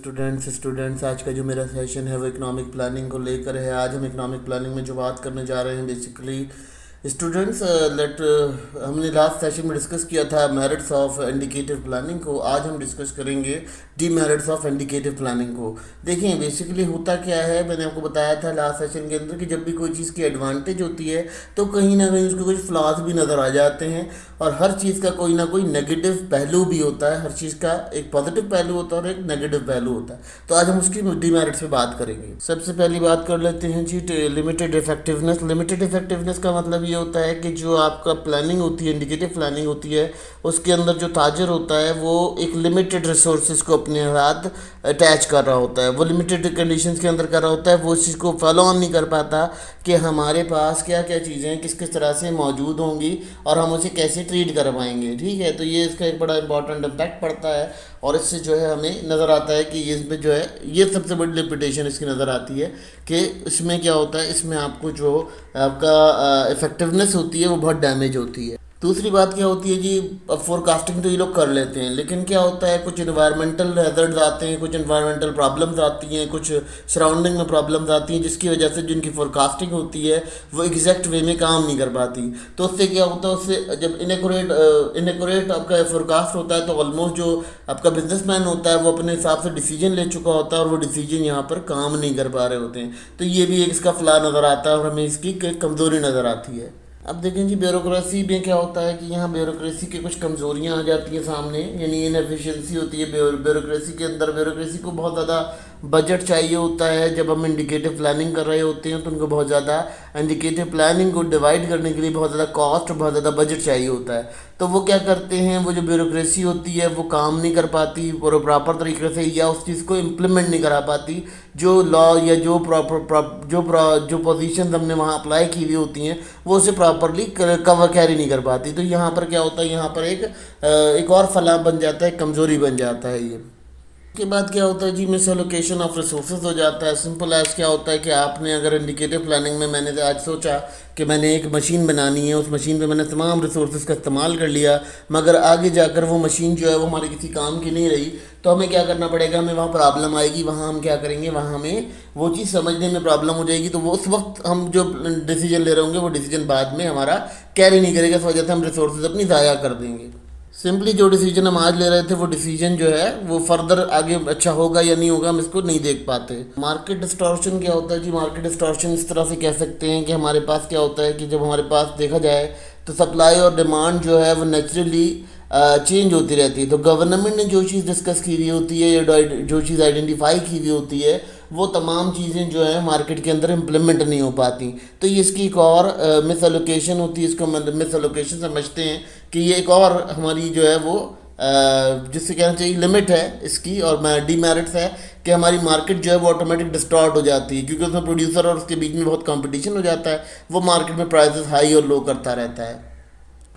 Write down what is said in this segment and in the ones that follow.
Students आज का जो मेरा सेशन है वो इकोनॉमिक प्लानिंग को लेकर है। आज हम इकोनॉमिक प्लानिंग में जो बात करने जा रहे हैं बेसिकली स्टूडेंट्स लेट हमने लास्ट सेशन में डिस्कस किया था मेरिट्स ऑफ इंडिकेटिव प्लानिंग को। आज हम डिस्कस करेंगे डीमेरिट्स ऑफ इंडिकेटिव प्लानिंग को। देखिए बेसिकली होता क्या है, मैंने आपको बताया था लास्ट सेशन के अंदर कि जब भी कोई चीज़ की एडवांटेज होती है तो कहीं ना कहीं उसके कुछ फ्लॉज भी नज़र आ जाते हैं, और हर चीज़ का कोई ना कोई नेगेटिव पहलू भी होता है। हर चीज़ का एक पॉजिटिव पहलू होता है और एक नेगेटिव पहलू होता है। तो आज हम उसकी डीमेरिट्स पे बात करेंगे। सबसे पहली बात कर लेते हैं जी लिमिटेड इफेक्टिवनेस। लिमिटेड इफेक्टिवनेस का मतलब ये होता है कि जो आपका प्लानिंग होती है, इंडिकेटिव प्लानिंग होती है, उसके अंदर जो ताजर होता है वो एक लिमिटेड रिसोर्सेज को अपने साथ अटैच कर रहा होता है, वो लिमिटेड कंडीशंस के अंदर कर रहा होता है, वो उस चीज़ को फॉलो ऑन नहीं कर पाता कि हमारे पास क्या क्या चीज़ें किस किस तरह से मौजूद होंगी और हम उसे कैसे ट्रीट कर पाएंगे। ठीक है, तो ये इसका एक बड़ा इंपॉर्टेंट इम्पैक्ट पड़ता है, और इससे जो है हमें नज़र आता है कि ये इसमें जो है ये सबसे बड़ी लिमिटेशन इसकी नज़र आती है कि इसमें क्या होता है, इसमें आपको जो आपका इफेक्टिवनेस होती है वो बहुत डैमेज होती है। दूसरी बात क्या होती है जी, अब फोरकास्टिंग तो ये लोग कर लेते हैं, लेकिन क्या होता है कुछ इन्वायरमेंटल हैजर्ड्स आते हैं, कुछ इन्वायरमेंटल प्रॉब्लम्स आती हैं, कुछ सराउंडिंग में प्रॉब्लम्स आती हैं, जिसकी वजह से जिनकी फोरकास्टिंग होती है वो एग्जैक्ट वे में काम नहीं कर पाती। तो उससे क्या होता है, उससे जब इनएकुरेट आपका फोरकास्ट होता है तो ऑलमोस्ट जो आपका बिजनेसमैन होता है वो अपने हिसाब से डिसीजन ले चुका होता है और वो डिसीजन यहाँ पर काम नहीं कर पा रहे होते हैं। तो ये भी एक इसका फ्लॉ नज़र आता है और हमें इसकी कमज़ोरी नज़र आती है। अब देखें जी ब्यूरोक्रेसी में क्या होता है कि यहाँ ब्यूरोक्रेसी की कुछ कमज़ोरियाँ आ जाती हैं सामने, यानी इनएफिशिएंसी होती है ब्यूरोक्रेसी के अंदर। ब्यूरोक्रेसी को बहुत ज़्यादा बजट चाहिए होता है। जब हम इंडिकेटिव प्लानिंग कर रहे होते हैं तो उनको बहुत ज़्यादा इंडिकेटिव प्लानिंग को डिवाइड करने के लिए बहुत ज़्यादा कॉस्ट और बहुत ज़्यादा बजट चाहिए होता है। तो वो क्या करते हैं, वो जो ब्यूरोक्रेसी होती है वो काम नहीं कर पाती और प्रॉपर तरीके से, या उस चीज़ को इम्प्लीमेंट नहीं करा पाती जो लॉ या जो जो पोजीशन हमने वहाँ अप्लाई की हुई होती हैं वो उसे प्रॉपरली कवर कैरी नहीं कर पाती। तो यहाँ पर क्या होता है, यहाँ पर एक और फला बन जाता है, कमज़ोरी बन जाता है ये। के बाद क्या होता है जी, मिस एलोकेशन ऑफ रिसोर्सेज हो जाता है। सिंपल एज क्या होता है कि आपने अगर इंडिकेटिव प्लानिंग में मैंने आज सोचा कि मैंने एक मशीन बनानी है, उस मशीन पे मैंने तमाम रिसोर्सेज का इस्तेमाल कर लिया, मगर आगे जाकर वो मशीन जो है वो हमारे किसी काम की नहीं रही, तो हमें क्या करना पड़ेगा, हमें वहाँ प्रॉब्लम आएगी। वहाँ हम क्या करेंगे, वहाँ हमें वो चीज़ समझने में प्रॉब्लम हो जाएगी। तो वो उस वक्त हम जो डिसीजन ले रहे होंगे वो डिसीजन बाद में हमारा कैरी नहीं करेगा, इस वजह से हम रिसोर्सेज अपनी ज़ाया कर देंगे। सिंपली जो डिसीजन हम आज ले रहे थे वो डिसीजन जो है वो फर्दर आगे अच्छा होगा या नहीं होगा हम इसको नहीं देख पाते। मार्केट डिस्टॉर्शन क्या होता है जी, मार्केट डिस्टॉर्शन इस तरह से कह सकते हैं कि हमारे पास क्या होता है कि जब हमारे पास देखा जाए तो सप्लाई और डिमांड जो है वो नेचुरली चेंज होती रहती है। तो गवर्नमेंट ने जो चीज़ डिस्कस की हुई होती है या जो चीज़ आइडेंटिफाई की हुई होती है वो तमाम चीज़ें जो है मार्केट के अंदर इम्प्लीमेंट नहीं हो पाती। तो ये इसकी एक और मिस एलोकेशन होती है। इसको मिस एलोकेशन समझते हैं कि ये एक और हमारी जो है वो जिससे कहना चाहिए लिमिट है इसकी, और डीमेरिट्स है कि हमारी मार्केट जो है वो ऑटोमेटिक डिस्टॉर्ट हो जाती है, क्योंकि उसमें प्रोड्यूसर और उसके बीच में बहुत कंपटीशन हो जाता है। वो मार्केट में प्राइसेस हाई और लो करता रहता है।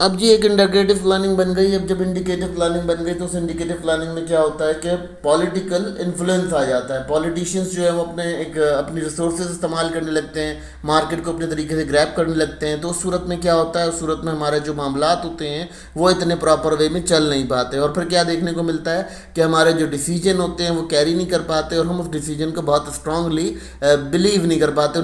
अब जी एक इंडिकेटिव प्लानिंग बन गई। अब जब इंडिकेटिव प्लानिंग बन गई तो उस इंडिकेटिव प्लानिंग में क्या होता है कि पॉलिटिकल इन्फ्लुएंस आ जाता है। पॉलिटिशियंस जो है वो अपनी रिसोर्सेज इस्तेमाल करने लगते हैं, मार्केट को अपने तरीके से ग्रैब करने लगते हैं। तो उस सूरत में क्या होता है, उस सूरत में हमारे जो मामलात होते हैं वो इतने प्रॉपर वे में चल नहीं पाते, और फिर क्या देखने को मिलता है कि हमारे जो डिसीजन होते हैं वो कैरी नहीं कर पाते, और हम उस डिसीजन को बहुत स्ट्रांगली बिलीव नहीं कर पाते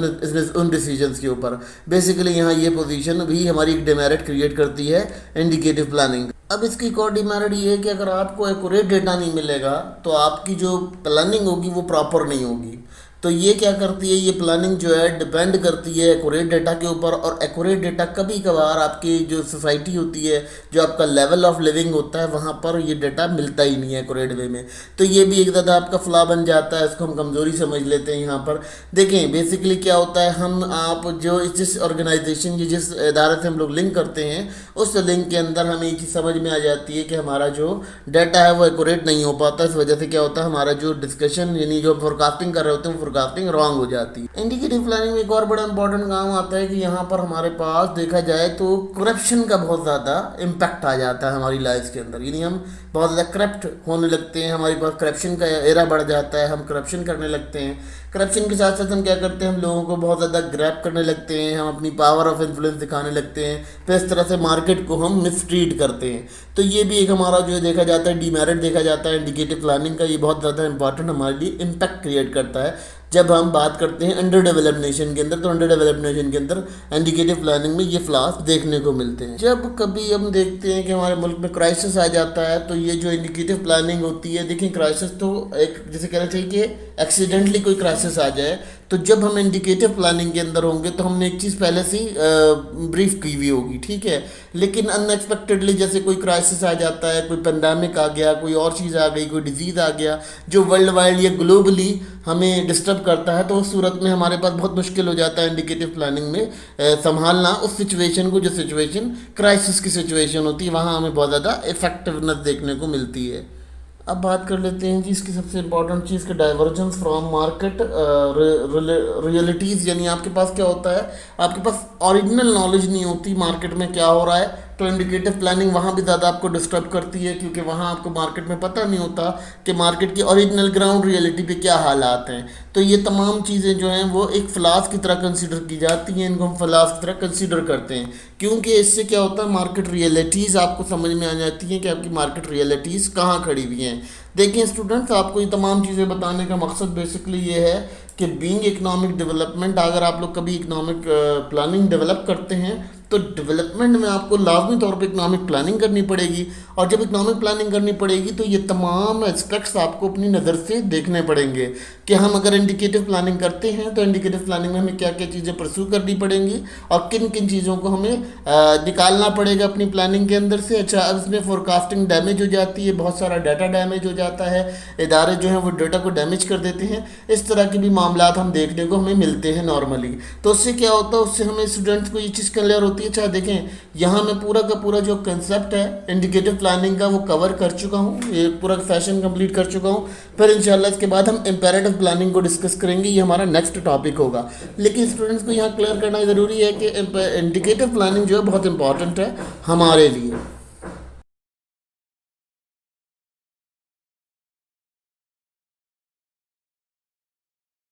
उन डिसीजंस के ऊपर। बेसिकली यहाँ ये पोजीशन भी हमारी एक डिमेरिट क्रिएट करती है इंडिकेटिव प्लानिंग। अब इसकी एक और डिमेरिट ये है कि अगर आपको एक्यूरेट डेटा नहीं मिलेगा तो आपकी जो प्लानिंग होगी वो प्रॉपर नहीं होगी। तो ये क्या करती है, ये प्लानिंग जो है डिपेंड करती है एक्यूरेट डेटा के ऊपर, और एक्यूरेट डेटा कभी कभार आपकी जो सोसाइटी होती है, जो आपका लेवल ऑफ लिविंग होता है, वहाँ पर ये डेटा मिलता ही नहीं है एक्यूरेट वे में। तो ये भी एक ज़्यादा आपका फ्लॉ बन जाता है, इसको हम कमज़ोरी समझ लेते हैं यहाँ पर। देखें बेसिकली क्या होता है, आप जो जिस ऑर्गेनाइजेशन या जिस इदारे से हम लोग लिंक करते हैं उस लिंक के अंदर हमें ये चीज़ समझ में आ जाती है कि हमारा जो डाटा है वो एक्यूरेट नहीं हो पाता। इस वजह से क्या होता है, हमारा जो डिस्कशन यानी जो फोरकास्टिंग कर रहे होते हैं फोरकास्टिंग रॉन्ग हो जाती है। इंडिकेटिव प्लानिंग में एक और बड़ा इंपॉर्टेंट काम आता है कि यहाँ पर हमारे पास देखा जाए तो करप्शन का बहुत ज़्यादा इम्पैक्ट आ जाता है हमारी लाइफ के अंदर, यानी हम बहुत ज़्यादा करप्ट होने लगते हैं, हमारे पास करप्शन का एरा बढ़ जाता है, हम करप्शन करने लगते हैं। करप्शन के साथ साथ हम क्या करते हैं, हम लोगों को बहुत ज़्यादा ग्रैब करने लगते हैं, हम अपनी पावर ऑफ इन्फ्लुएंस दिखाने लगते हैं, फिर इस तरह से मार्केट को हम मिसट्रीट करते हैं। तो ये भी एक हमारा जो है देखा जाता है डीमेरिट देखा जाता है इंडिकेटिव प्लानिंग का। ये बहुत ज़्यादा इंपॉर्टेंट हमारे लिए इम्पैक्ट क्रिएट करता है जब हम बात करते हैं अंडर डेवलप्ड नेशन के अंदर। तो अंडर डेवलप्ड नेशन के अंदर इंडिकेटिव प्लानिंग में ये फ्लॉस देखने को मिलते हैं। जब कभी हम देखते हैं कि हमारे मुल्क में क्राइसिस आ जाता है तो ये जो इंडिकेटिव प्लानिंग होती है, देखिए क्राइसिस तो एक जैसे कहना चाहिए कि एक्सीडेंटली कोई क्राइसिस आ जाए, तो जब हम इंडिकेटिव प्लानिंग के अंदर होंगे तो हमने एक चीज़ पहले से ही ब्रीफ की हुई होगी, ठीक है। लेकिन अनएक्सपेक्टेडली जैसे कोई क्राइसिस आ जाता है, कोई पेंडेमिक आ गया, कोई और चीज़ आ गई, कोई डिजीज़ आ गया जो वर्ल्ड वाइड या ग्लोबली हमें डिस्टर्ब करता है, तो उस सूरत में हमारे पास बहुत मुश्किल हो जाता है इंडिकेटिव प्लानिंग में संभालना उस सिचुएशन को, जो सिचुएशन क्राइसिस की सिचुएशन होती है, वहाँ हमें बहुत ज़्यादा इफेक्टिवनेस देखने को मिलती है। अब बात कर लेते हैं जी इसकी सबसे इम्पोर्टेंट चीज़ का, डाइवर्जेंस फ्रॉम मार्केट रियलिटीज़। यानी आपके पास क्या होता है, आपके पास ओरिजिनल नॉलेज नहीं होती मार्केट में क्या हो रहा है, तो इंडिकेटिव प्लानिंग वहाँ भी ज़्यादा आपको डिस्टर्ब करती है, क्योंकि वहाँ आपको मार्केट में पता नहीं होता कि मार्केट की ओरिजिनल ग्राउंड रियलिटी पे क्या हालात हैं। तो ये तमाम चीज़ें जो हैं वो एक फ्लॉस की तरह कंसीडर की जाती हैं, इनको हम फ्लॉस की तरह कंसीडर करते हैं, क्योंकि इससे क्या होता है मार्केट रियलिटीज़ आपको समझ में आ जाती हैं कि आपकी मार्केट रियलिटीज़ कहाँ खड़ी हुई हैं। देखिए स्टूडेंट्स, आपको ये तमाम चीज़ें बताने का मकसद बेसिकली ये है कि बीइंग इकोनॉमिक डेवलपमेंट, अगर आप लोग कभी इकोनॉमिक प्लानिंग डेवलप करते हैं तो डेवलपमेंट में आपको लाजमी तौर पे इकोनॉमिक प्लानिंग करनी पड़ेगी, और जब इकोनॉमिक प्लानिंग करनी पड़ेगी तो ये तमाम एस्पेक्ट्स आपको अपनी नज़र से देखने पड़ेंगे कि हम अगर इंडिकेटिव प्लानिंग करते हैं तो इंडिकेटिव प्लानिंग में हमें क्या क्या चीज़ें परस्यू करनी पड़ेंगी और किन किन चीज़ों को हमें निकालना पड़ेगा अपनी प्लानिंग के अंदर से। अच्छा, अब इसमें फोरकास्टिंग डैमेज हो जाती है, बहुत सारा डाटा डैमेज हो जाता है, इदारे जो हैं वो डाटा को डैमेज कर देते हैं, इस तरह के भी मामला हम देखने को हमें मिलते हैं नॉर्मली। तो उससे क्या होता है, उससे हमें स्टूडेंट्स को ये चीज़ क्लियर होती है। अच्छा देखें, यहाँ मैं पूरा का पूरा जो कंसेप्ट है इंडिकेटिव प्लानिंग का वो कवर कर चुका हूँ, ये पूरा फैशन कंप्लीट कर चुका हूँ। फिर इंशाल्लाह इसके बाद हम इम्पेरेटिव प्लानिंग को डिस्कस करेंगे, ये हमारा नेक्स्ट टॉपिक होगा। लेकिन स्टूडेंट्स को यहाँ क्लियर करना ज़रूरी है कि इंडिकेटिव प्लानिंग जो है बहुत इंपॉर्टेंट है हमारे लिए।